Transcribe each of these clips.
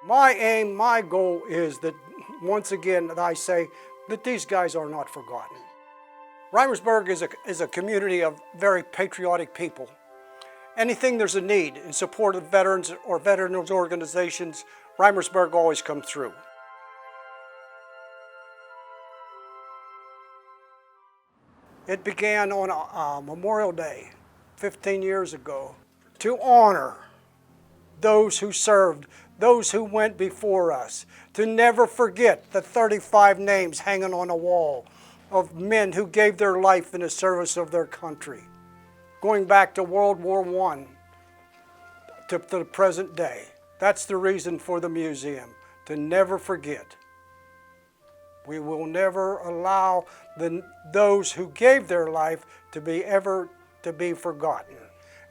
My aim, my goal is that, once again, that I say that these guys are not forgotten. Rimersburg is a community of very patriotic people. Anything there's a need in support of veterans or veterans organizations, Rimersburg always comes through. It began on Memorial Day, 15 years ago, to honor those who served, those who went before us, to never forget the 35 names hanging on a wall of men who gave their life in the service of their country, going back to World War I to the present day. That's the reason for the museum, to never forget. We will never allow those who gave their life to be forgotten.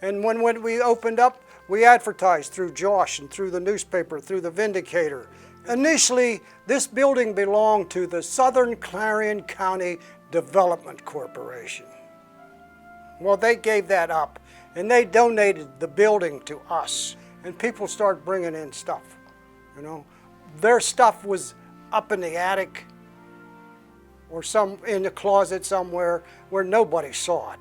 And when we opened up, we advertised through Josh and through the newspaper, through the Vindicator. Initially, this building belonged to the Southern Clarion County Development Corporation. Well, they gave that up, and they donated the building to us. And people started bringing in stuff, you know. Their stuff was up in the attic or in the closet somewhere where nobody saw it.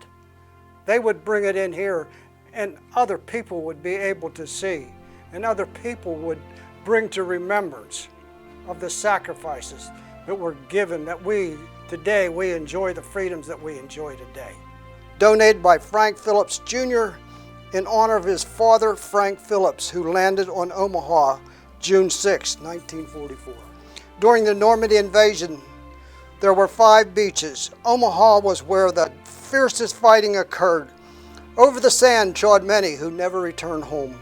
They would bring it in here, and other people would be able to see, and other people would bring to remembrance of the sacrifices that were given, that today we enjoy the freedoms that we enjoy today. Donated by Frank Phillips Jr. in honor of his father, Frank Phillips, who landed on Omaha June 6, 1944. During the Normandy invasion, there were 5 beaches. Omaha was where the fiercest fighting occurred. Over the sand trod many who never returned home.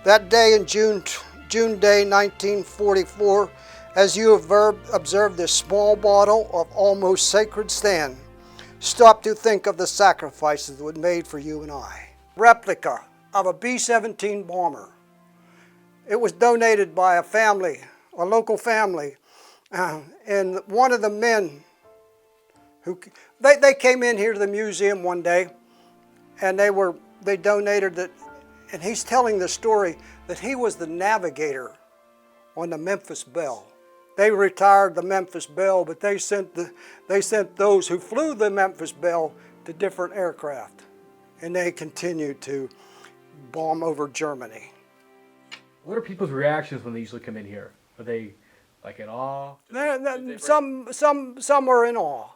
That day in June Day 1944, as you have observed this small bottle of almost sacred sand, stop to think of the sacrifices that were made for you and I. Replica of a B-17 bomber. It was donated by a family, a local family, and one of the men they came in here to the museum one day, and they donated it, and he's telling the story that he was the navigator on the Memphis Belle. They retired the Memphis Belle, but they sent those who flew the Memphis Belle to different aircraft, and they continued to bomb over Germany. What are people's reactions when they usually come in here? Are they like in awe? Some are in awe.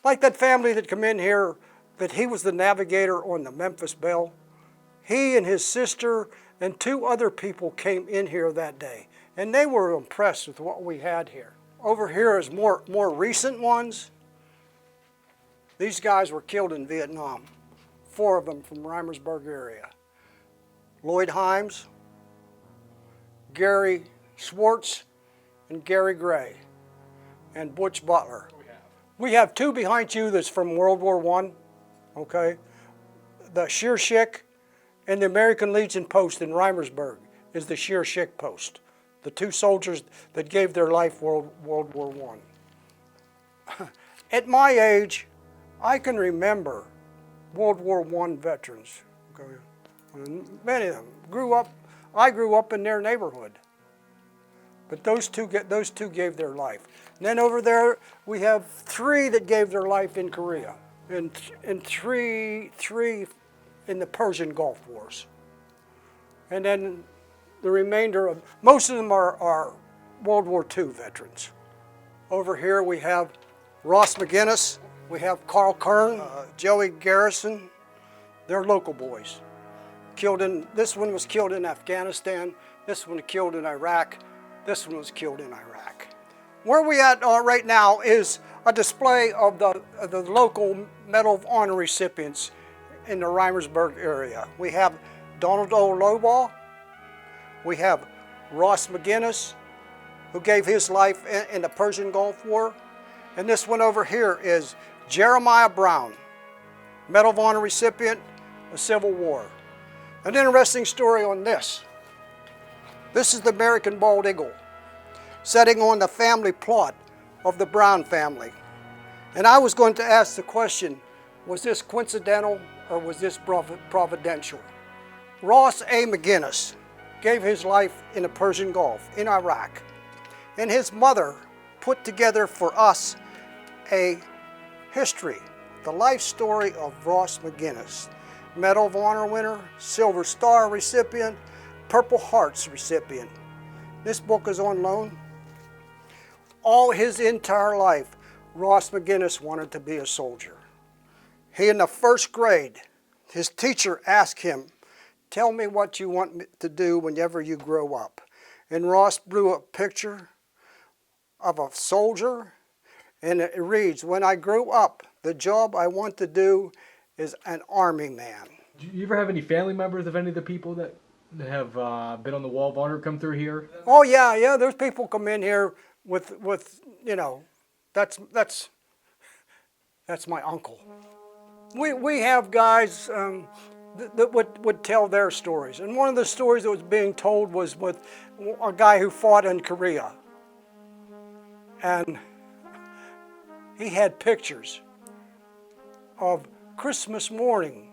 Like that family that come in here, that he was the navigator on the Memphis Belle. He and his sister and 2 other people came in here that day, and they were impressed with what we had here. Over here is more recent ones. These guys were killed in Vietnam, 4 of them from Rimersburg area. Lloyd Himes, Gary Schwartz, and Gary Gray, and Butch Butler. We have 2 behind you that's from World War I, okay? The Sheershik and the American Legion post in Rimersburg is the Sheershik post. The 2 soldiers that gave their life World War I. At my age, I can remember World War I veterans. Okay? Many of them I grew up in their neighborhood. But those two gave their life. And then over there, we have 3 that gave their life in Korea, and 3 in the Persian Gulf Wars. And then the remainder most of them are World War II veterans. Over here we have Ross McGinnis, we have Carl Kern, Joey Garrison. They're local boys. This one was killed in Afghanistan, this one was killed in Iraq, this one was killed in Iraq. Where we at right now is a display of the local Medal of Honor recipients in the Rimersburg area. We have Donald R Lobaugh, we have Ross McGinnis, who gave his life in the Persian Gulf War, and this one over here is Jeremiah Brown, Medal of Honor recipient, of Civil War. An interesting story on this. This is the American bald eagle, setting on the family plot of the Brown family. And I was going to ask the question, was this coincidental or was this providential? Ross A. McGinnis gave his life in the Persian Gulf, in Iraq. And his mother put together for us a history, the life story of Ross McGinnis, Medal of Honor winner, Silver Star recipient, Purple Hearts recipient. This book is on loan. All his entire life, Ross McGinnis wanted to be a soldier. He, in the first grade, his teacher asked him, "Tell me what you want to do whenever you grow up." And Ross drew a picture of a soldier, and it reads, "When I grow up, the job I want to do is an army man." Do you ever have any family members of any of the people that have been on the Wall of Honor come through here? Oh yeah, there's people come in here with you know, that's my uncle. We have guys that would tell their stories, and one of the stories that was being told was with a guy who fought in Korea, and he had pictures of Christmas morning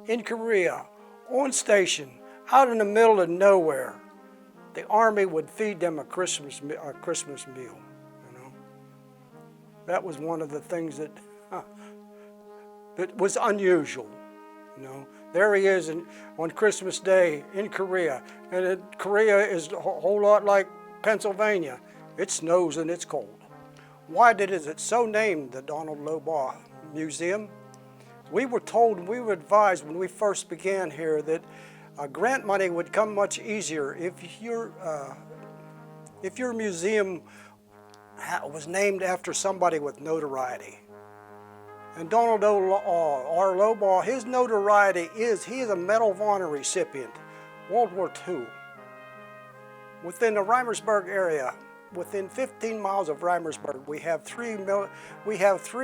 in Korea on station, out in the middle of nowhere. The Army would feed them a Christmas meal. You know, that was one of the things that was unusual. You know, there he is on Christmas Day in Korea, and Korea is a whole lot like Pennsylvania. It snows and it's cold. Why is it so named the Donald Lobaugh Museum? We were told and we were advised when we first began here that grant money would come much easier if your museum was named after somebody with notoriety. And Donald R Lobaugh, his notoriety is he is a Medal of Honor recipient, World War II. Within the Rimersburg area, within 15 miles of Rimersburg, we have three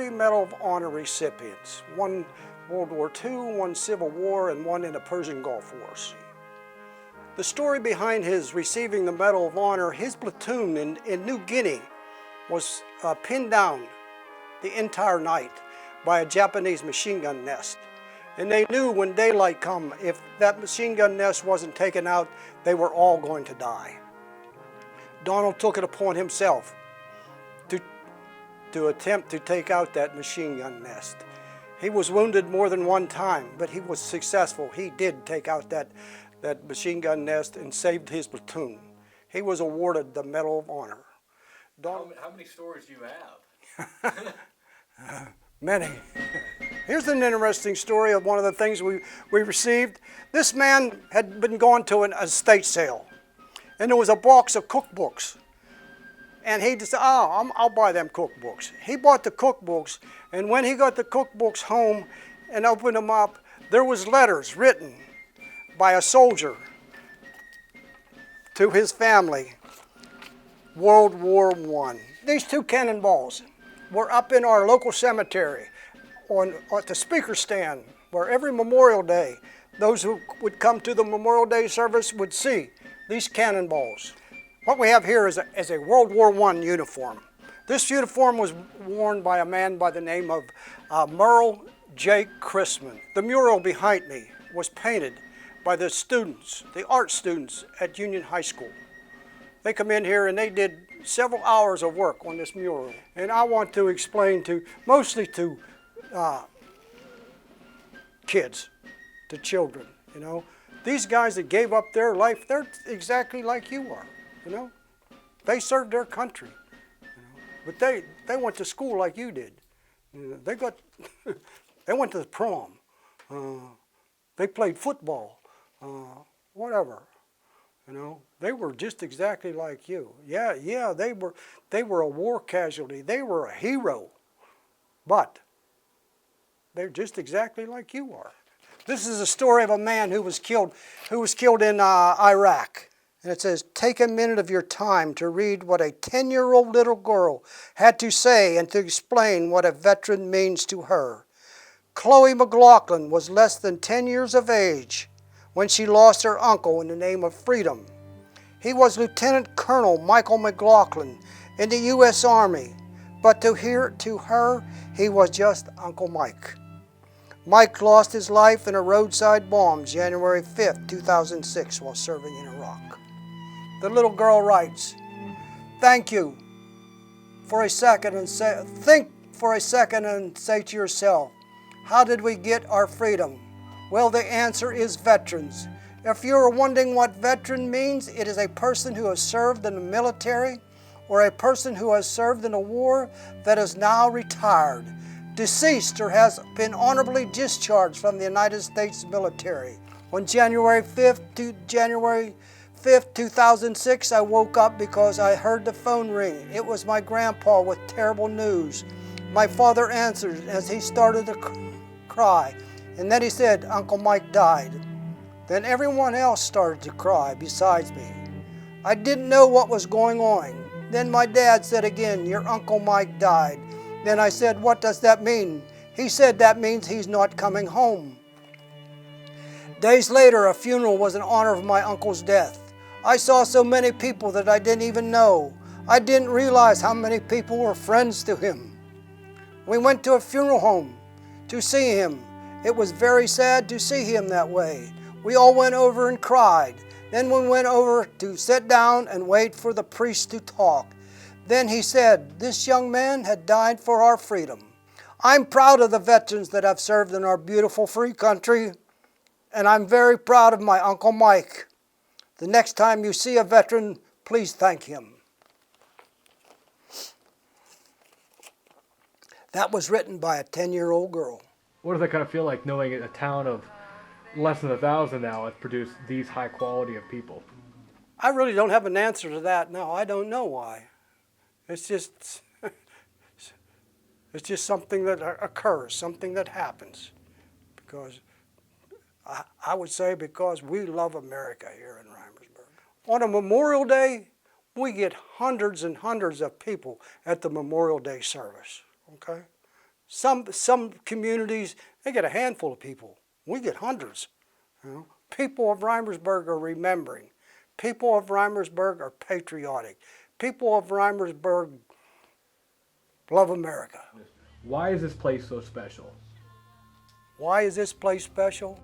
Medal of Honor recipients. One World War II, one Civil War, and one in the Persian Gulf Wars. The story behind his receiving the Medal of Honor, his platoon in New Guinea was pinned down the entire night by a Japanese machine gun nest. And they knew when daylight come, if that machine gun nest wasn't taken out, they were all going to die. Donald took it upon himself to attempt to take out that machine gun nest. He was wounded more than one time, but he was successful. He did take out that machine gun nest and saved his platoon. He was awarded the Medal of Honor. How many stories do you have? Many. Here's an interesting story of one of the things we received. This man had been going to an estate sale, and there was a box of cookbooks. And he just said, I'll buy them cookbooks. He bought the cookbooks, and when he got the cookbooks home and opened them up, there was letters written by a soldier to his family, World War I. These two cannonballs were up in our local cemetery at the speaker stand, where every Memorial Day, those who would come to the Memorial Day service would see these cannonballs. What we have here is a World War I uniform. This uniform was worn by a man by the name of Merle J. Chrisman. The mural behind me was painted by the students, the art students at Union High School. They come in here and they did several hours of work on this mural. And I want to explain mostly to kids, to children, you know. These guys that gave up their life, they're exactly like you are, you know. They served their country, you know. But they went to school like you did. You know, they went to the prom. They played football, whatever. You know, they were just exactly like you. Yeah, they were a war casualty. They were a hero, but they're just exactly like you are. This is a story of a man who was killed in Iraq. And it says, take a minute of your time to read what a 10-year-old little girl had to say and to explain what a veteran means to her. Chloe McLaughlin was less than 10 years of age when she lost her uncle in the name of freedom. He was Lieutenant Colonel Michael McLaughlin in the U.S. Army, but to her, he was just Uncle Mike. Mike lost his life in a roadside bomb January 5th, 2006 while serving in Iraq. The little girl writes, "Thank you for a second and think for a second and say to yourself, how did we get our freedom? Well, the answer is veterans. If you are wondering what veteran means, it is a person who has served in the military or a person who has served in a war that is now retired, deceased, or has been honorably discharged from the United States military." On January 5th, 2006, I woke up because I heard the phone ring. It was my grandpa with terrible news. My father answered as he started to cry, and then he said, "Uncle Mike died." Then everyone else started to cry besides me. I didn't know what was going on. Then my dad said again, "Your Uncle Mike died." Then I said, "What does that mean?" He said, "That means he's not coming home." Days later, a funeral was in honor of my uncle's death. I saw so many people that I didn't even know. I didn't realize how many people were friends to him. We went to a funeral home to see him. It was very sad to see him that way. We all went over and cried. Then we went over to sit down and wait for the priest to talk. Then he said, "This young man had died for our freedom. I'm proud of the veterans that have served in our beautiful free country, and I'm very proud of my Uncle Mike. The next time you see a veteran, please thank him." That was written by a 10-year-old girl. What does that kind of feel like, knowing a town of less than 1,000 now has produced these high quality of people? I really don't have an answer to that. No, I don't know why. It's just something that occurs, something that happens. Because I would say because we love America here in Rimersburg. On a Memorial Day, we get hundreds and hundreds of people at the Memorial Day service. Okay? Some communities, they get a handful of people. We get hundreds. You know? People of Rimersburg are remembering. People of Rimersburg are patriotic. People of Rimersburg love America. Why is this place so special? Why is this place special?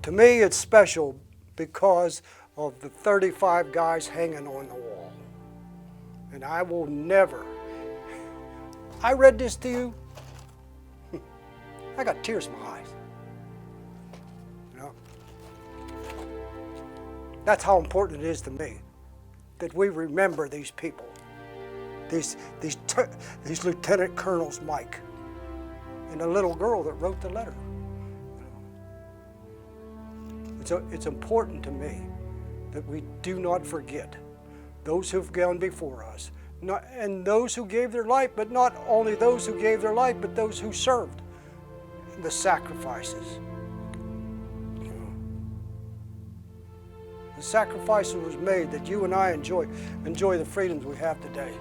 To me, it's special because of the 35 guys hanging on the wall. And I will never. I read this to you. I got tears in my eyes. You know? That's how important it is to me that we remember these people. These Lieutenant Colonels, Mike, and the little girl that wrote the letter. It's important to me that we do not forget those who've gone before us, and those who gave their life, but not only those who gave their life, but those who served, and the sacrifices. You know, the sacrifices was made that you and I enjoy the freedoms we have today.